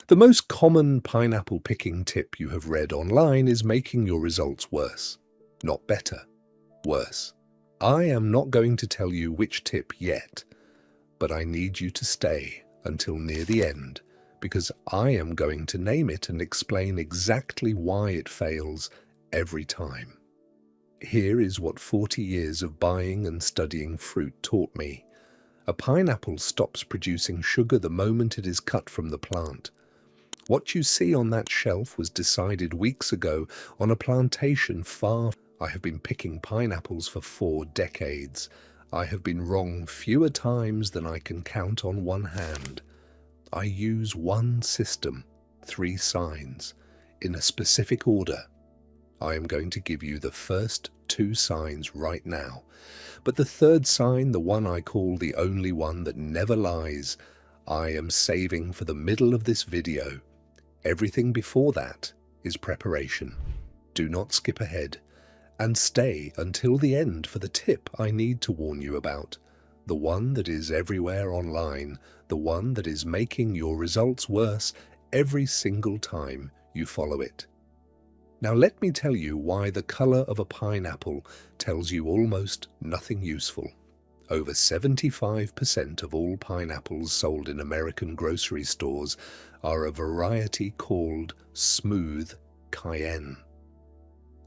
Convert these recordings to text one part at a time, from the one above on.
The most common pineapple picking tip you have read online is making your results worse. Not better, worse. I am not going to tell you which tip yet, but I need you to stay until near the end because I am going to name it and explain exactly why it fails every time. Here is what 40 years of buying and studying fruit taught me. A pineapple stops producing sugar the moment it is cut from the plant. What you see on that shelf was decided weeks ago on a plantation far. I have been picking pineapples for 4 decades. I have been wrong fewer times than I can count on one hand. I use one system, 3 signs, in a specific order. I am going to give you the first 2 signs right now. But the third sign, the one I call the only one that never lies, I am saving for the middle of this video. Everything before that is preparation. Do not skip ahead. And stay until the end for the tip I need to warn you about. The one that is everywhere online, the one that is making your results worse every single time you follow it. Now let me tell you why the color of a pineapple tells you almost nothing useful. Over 75% of all pineapples sold in American grocery stores are a variety called smooth cayenne.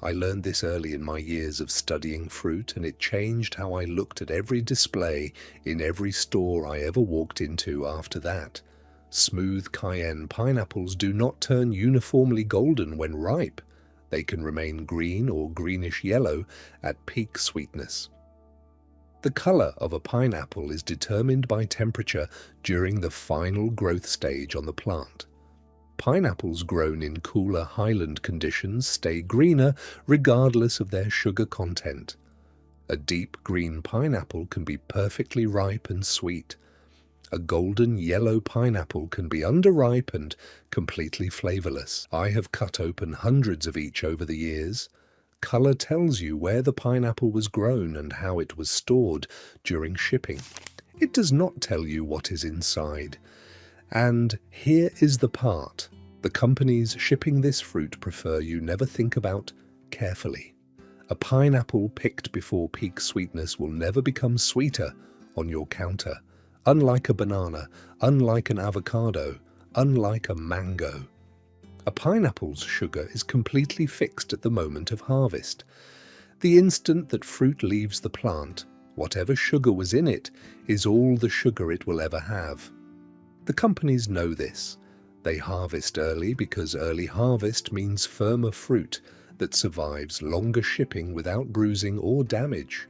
I learned this early in my years of studying fruit, and it changed how I looked at every display in every store I ever walked into after that. Smooth cayenne pineapples do not turn uniformly golden when ripe. They can remain green or greenish yellow at peak sweetness. The color of a pineapple is determined by temperature during the final growth stage on the plant. Pineapples grown in cooler highland conditions stay greener regardless of their sugar content. A deep green pineapple can be perfectly ripe and sweet. A golden yellow pineapple can be underripe and completely flavorless. I have cut open hundreds of each over the years. Color tells you where the pineapple was grown and how it was stored during shipping. It does not tell you what is inside. And here is the part the companies shipping this fruit prefer you never think about carefully. A pineapple picked before peak sweetness will never become sweeter on your counter. Unlike a banana, unlike an avocado, unlike a mango. A pineapple's sugar is completely fixed at the moment of harvest. The instant that fruit leaves the plant, whatever sugar was in it is all the sugar it will ever have. The companies know this. They harvest early because early harvest means firmer fruit that survives longer shipping without bruising or damage.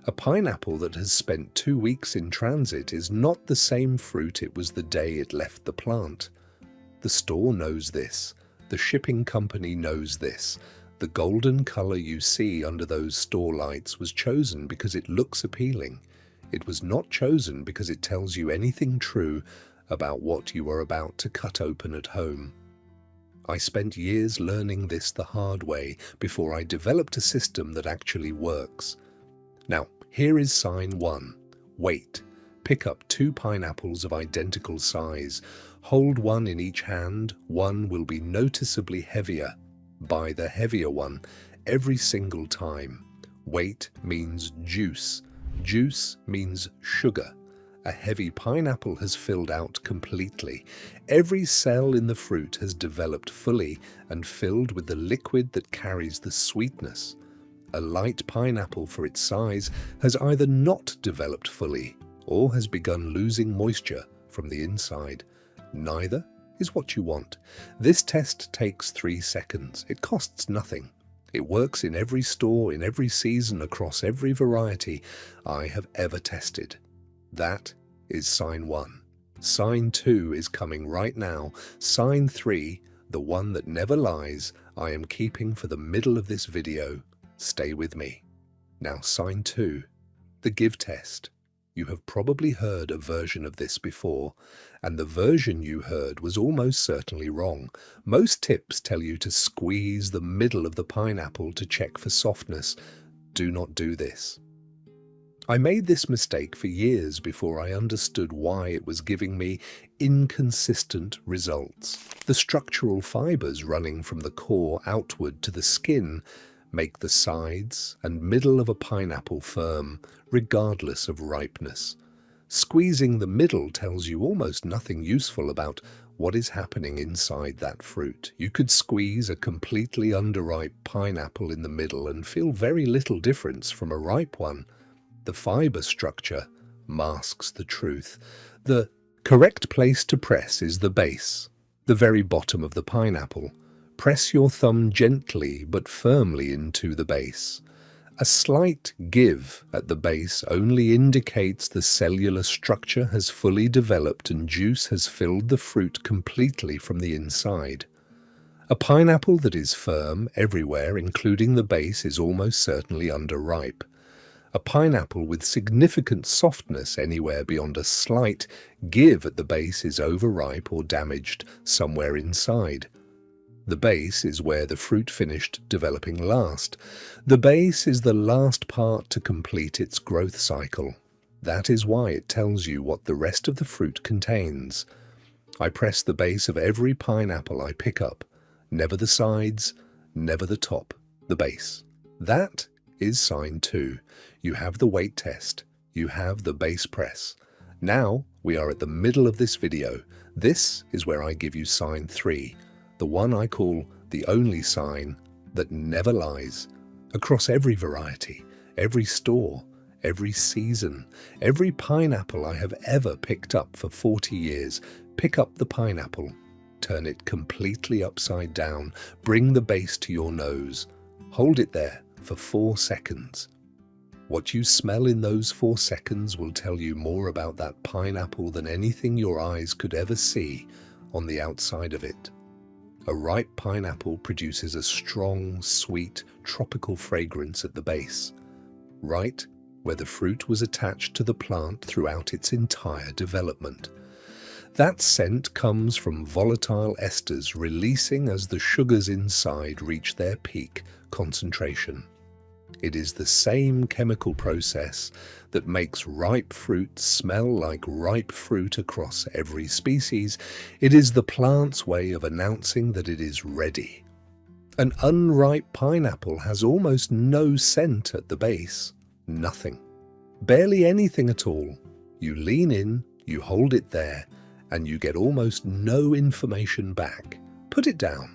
A pineapple that has spent 2 weeks in transit is not the same fruit it was the day it left the plant. The store knows this. The shipping company knows this. The golden color you see under those store lights was chosen because it looks appealing. It was not chosen because it tells you anything true about what you are about to cut open at home. I spent years learning this the hard way before I developed a system that actually works. Now, here is sign 1. Wait. Pick up 2 pineapples of identical size. Hold one in each hand. One will be noticeably heavier. Buy the heavier one every single time. Weight means juice. Juice means sugar. A heavy pineapple has filled out completely. Every cell in the fruit has developed fully and filled with the liquid that carries the sweetness. A light pineapple for its size has either not developed fully or has begun losing moisture from the inside. Neither is what you want. This test takes 3 seconds. It costs nothing. It works in every store, in every season, across every variety I have ever tested. That is sign 1. Sign 2 is coming right now. Sign 3, the one that never lies, I am keeping for the middle of this video. Stay with me. Now sign 2, the give test. You have probably heard a version of this before, and the version you heard was almost certainly wrong. Most tips tell you to squeeze the middle of the pineapple to check for softness. Do not do this. I made this mistake for years before I understood why it was giving me inconsistent results. The structural fibers running from the core outward to the skin make the sides and middle of a pineapple firm, regardless of ripeness. Squeezing the middle tells you almost nothing useful about what is happening inside that fruit. You could squeeze a completely underripe pineapple in the middle and feel very little difference from a ripe one. The fiber structure masks the truth. The correct place to press is the base, the very bottom of the pineapple. Press your thumb gently but firmly into the base. A slight give at the base only indicates the cellular structure has fully developed and juice has filled the fruit completely from the inside. A pineapple that is firm everywhere, including the base, is almost certainly underripe. A pineapple with significant softness anywhere beyond a slight give at the base is overripe or damaged somewhere inside. The base is where the fruit finished developing last. The base is the last part to complete its growth cycle. That is why it tells you what the rest of the fruit contains. I press the base of every pineapple I pick up. Never the sides, never the top, the base. That is sign 2. You have the weight test. You have the base press. Now we are at the middle of this video. This is where I give you sign 3. The one I call the only sign that never lies. Across every variety, every store, every season, every pineapple I have ever picked up for 40 years, pick up the pineapple, turn it completely upside down, bring the base to your nose, hold it there for 4 seconds. What you smell in those 4 seconds will tell you more about that pineapple than anything your eyes could ever see on the outside of it. A ripe pineapple produces a strong, sweet, tropical fragrance at the base, right where the fruit was attached to the plant throughout its entire development. That scent comes from volatile esters releasing as the sugars inside reach their peak concentration. It is the same chemical process that makes ripe fruit smell like ripe fruit across every species. It is the plant's way of announcing that it is ready. An unripe pineapple has almost no scent at the base. Nothing. Barely anything at all. You lean in, you hold it there, and you get almost no information back. Put it down.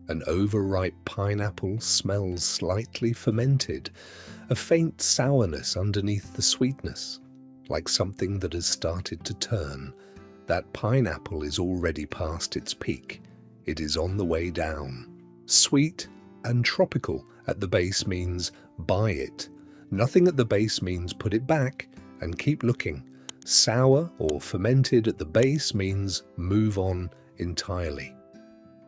An overripe pineapple smells slightly fermented, a faint sourness underneath the sweetness, like something that has started to turn. That pineapple is already past its peak. It is on the way down. Sweet and tropical at the base means buy it. Nothing at the base means put it back and keep looking. Sour or fermented at the base means move on entirely.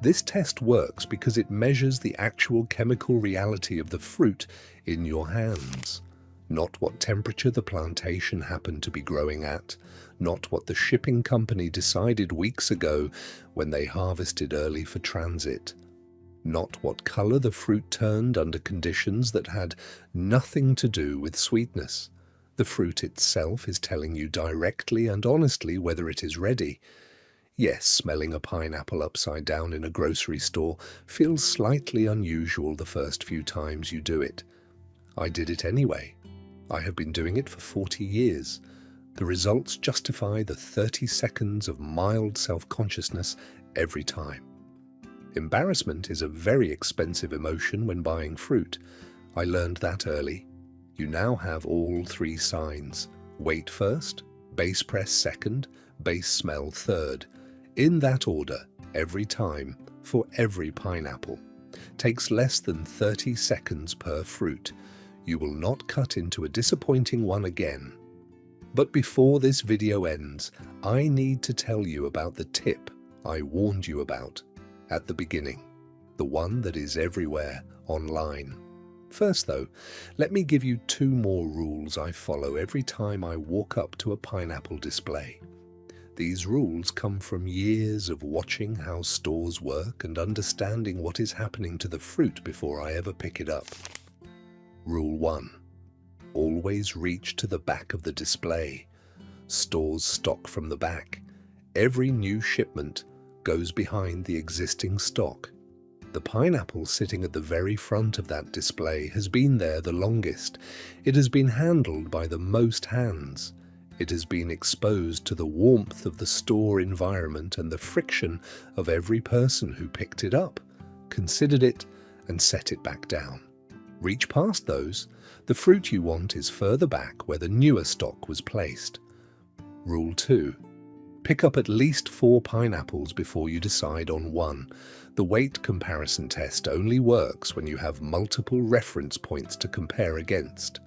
This test works because it measures the actual chemical reality of the fruit in your hands, not what temperature the plantation happened to be growing at, not what the shipping company decided weeks ago when they harvested early for transit, not what color the fruit turned under conditions that had nothing to do with sweetness. The fruit itself is telling you directly and honestly whether it is ready. Yes, smelling a pineapple upside down in a grocery store feels slightly unusual the first few times you do it. I did it anyway. I have been doing it for 40 years. The results justify the 30 seconds of mild self-consciousness every time. Embarrassment is a very expensive emotion when buying fruit. I learned that early. You now have all 3 signs. Weight first, base press second, base smell third. In that order, every time, for every pineapple. Takes less than 30 seconds per fruit. You will not cut into a disappointing one again. But before this video ends, I need to tell you about the tip I warned you about at the beginning, the one that is everywhere online. First though, let me give you 2 more rules I follow every time I walk up to a pineapple display. These rules come from years of watching how stores work and understanding what is happening to the fruit before I ever pick it up. Rule 1. Always reach to the back of the display. Stores stock from the back. Every new shipment goes behind the existing stock. The pineapple sitting at the very front of that display has been there the longest. It has been handled by the most hands. It has been exposed to the warmth of the store environment and the friction of every person who picked it up, considered it, and set it back down. Reach past those. The fruit you want is further back where the newer stock was placed. Rule 2. Pick up at least 4 pineapples before you decide on one. The weight comparison test only works when you have multiple reference points to compare against.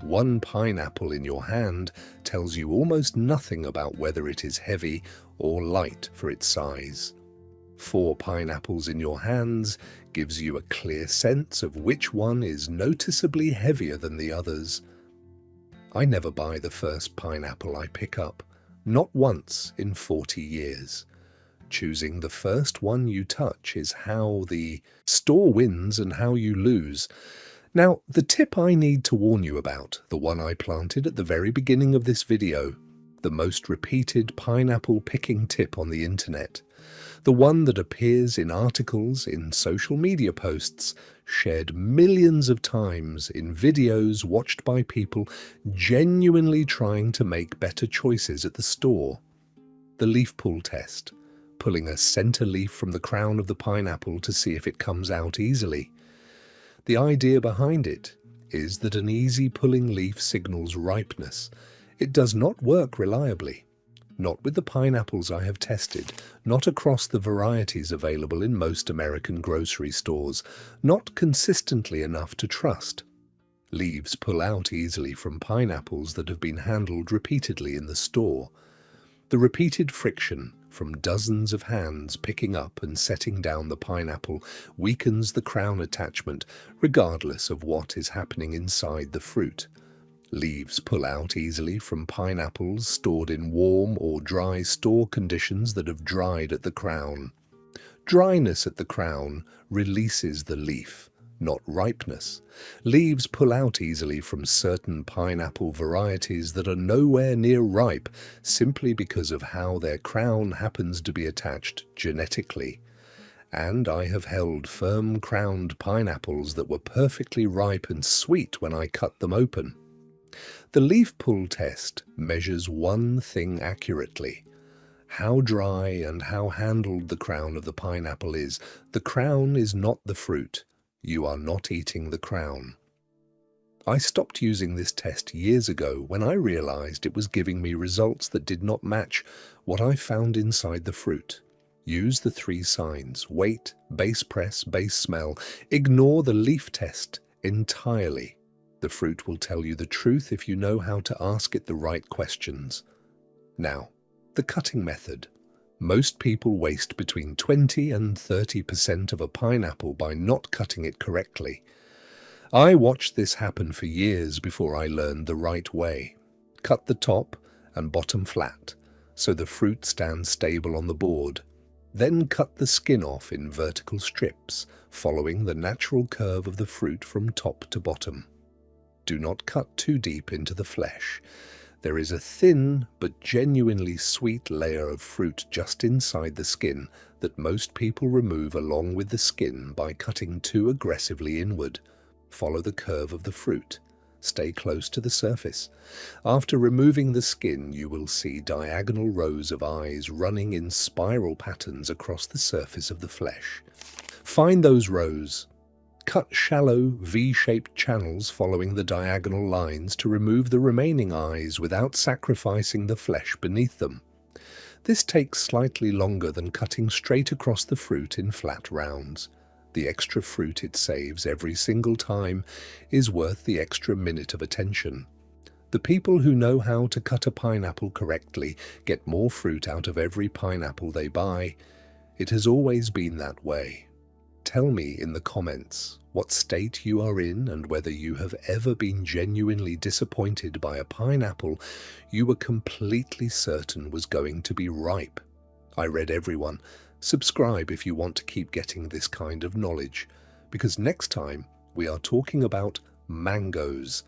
One pineapple in your hand tells you almost nothing about whether it is heavy or light for its size. 4 pineapples in your hands gives you a clear sense of which one is noticeably heavier than the others. I never buy the first pineapple I pick up. Not once in 40 years. Choosing the first one you touch is how the store wins and how you lose. Now, the tip I need to warn you about, the one I planted at the very beginning of this video, the most repeated pineapple picking tip on the internet, the one that appears in articles, in social media posts, shared millions of times in videos watched by people genuinely trying to make better choices at the store. The leaf pull test, pulling a center leaf from the crown of the pineapple to see if it comes out easily. The idea behind it is that an easy pulling leaf signals ripeness. It does not work reliably. Not with the pineapples I have tested, not across the varieties available in most American grocery stores, not consistently enough to trust. Leaves pull out easily from pineapples that have been handled repeatedly in the store. The repeated friction from dozens of hands picking up and setting down the pineapple weakens the crown attachment regardless of what is happening inside the fruit. Leaves pull out easily from pineapples stored in warm or dry store conditions that have dried at the crown. Dryness at the crown releases the leaf, not ripeness. Leaves pull out easily from certain pineapple varieties that are nowhere near ripe simply because of how their crown happens to be attached genetically. And I have held firm-crowned pineapples that were perfectly ripe and sweet when I cut them open. The leaf pull test measures one thing accurately: how dry and how handled the crown of the pineapple is. The crown is not the fruit. You are not eating the crown. I stopped using this test years ago when I realized it was giving me results that did not match what I found inside the fruit. Use the 3 signs: weight, base press, base smell. Ignore the leaf test entirely. The fruit will tell you the truth if you know how to ask it the right questions. Now, the cutting method. Most people waste between 20 and 30% of a pineapple by not cutting it correctly. I watched this happen for years before I learned the right way. Cut the top and bottom flat, so the fruit stands stable on the board. Then cut the skin off in vertical strips, following the natural curve of the fruit from top to bottom. Do not cut too deep into the flesh. There is a thin but genuinely sweet layer of fruit just inside the skin that most people remove along with the skin by cutting too aggressively inward. Follow the curve of the fruit. Stay close to the surface. After removing the skin, you will see diagonal rows of eyes running in spiral patterns across the surface of the flesh. Find those rows. Cut shallow, V-shaped channels following the diagonal lines to remove the remaining eyes without sacrificing the flesh beneath them. This takes slightly longer than cutting straight across the fruit in flat rounds. The extra fruit it saves every single time is worth the extra minute of attention. The people who know how to cut a pineapple correctly get more fruit out of every pineapple they buy. It has always been that way. Tell me in the comments what state you are in and whether you have ever been genuinely disappointed by a pineapple you were completely certain was going to be ripe. I read everyone. Subscribe if you want to keep getting this kind of knowledge, because next time we are talking about mangoes.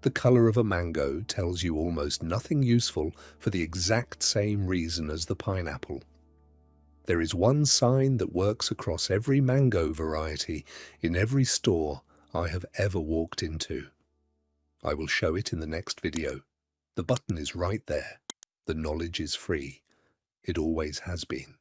The color of a mango tells you almost nothing useful for the exact same reason as the pineapple. There is one sign that works across every mango variety in every store I have ever walked into. I will show it in the next video. The button is right there. The knowledge is free. It always has been.